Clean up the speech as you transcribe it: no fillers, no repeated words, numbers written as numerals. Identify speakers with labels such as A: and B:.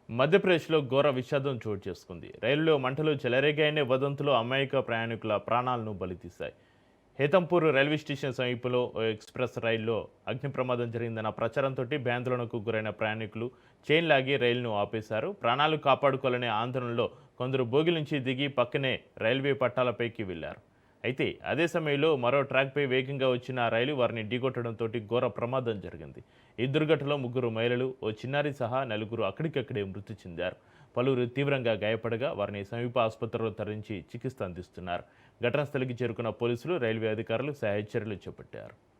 A: మధ్యప్రదేశ్లో ఘోర విషాదం చోటు చేసుకుంది. రైలులో మంటలు చెలరేగాయనే వదంతులు అమాయక ప్రయాణికుల ప్రాణాలను బలితీశాయి. హేతంపూర్ రైల్వే స్టేషన్ సమీపంలో ఓ ఎక్స్‌ప్రెస్ రైలులో అగ్ని ప్రమాదం జరిగిందన్న ప్రచారంతో భయాందోళనకు గురైన ప్రయాణికులు చైన్ లాగి రైలును ఆపేశారు. ప్రాణాలు కాపాడుకోవాలనే ఆందోళనలో కొందరు బోగి నుంచి దిగి పక్కనే రైల్వే పట్టాలపైకి వెళ్లారు. అయితే అదే సమయంలో మరో ట్రాక్పై వేగంగా వచ్చిన ఆ రైలు వారిని ఢీకొట్టడంతో ఘోర ప్రమాదం జరిగింది. ఈ దుర్ఘటనలో ముగ్గురు మహిళలు, ఓ చిన్నారి సహా నలుగురు అక్కడికక్కడే మృతి చెందారు. పలువురు తీవ్రంగా గాయపడగా వారిని సమీప ఆసుపత్రిలో తరలించి చికిత్స అందిస్తున్నారు. ఘటనా స్థలికి చేరుకున్న పోలీసులు, రైల్వే అధికారులు సహాయ చర్యలు చేపట్టారు.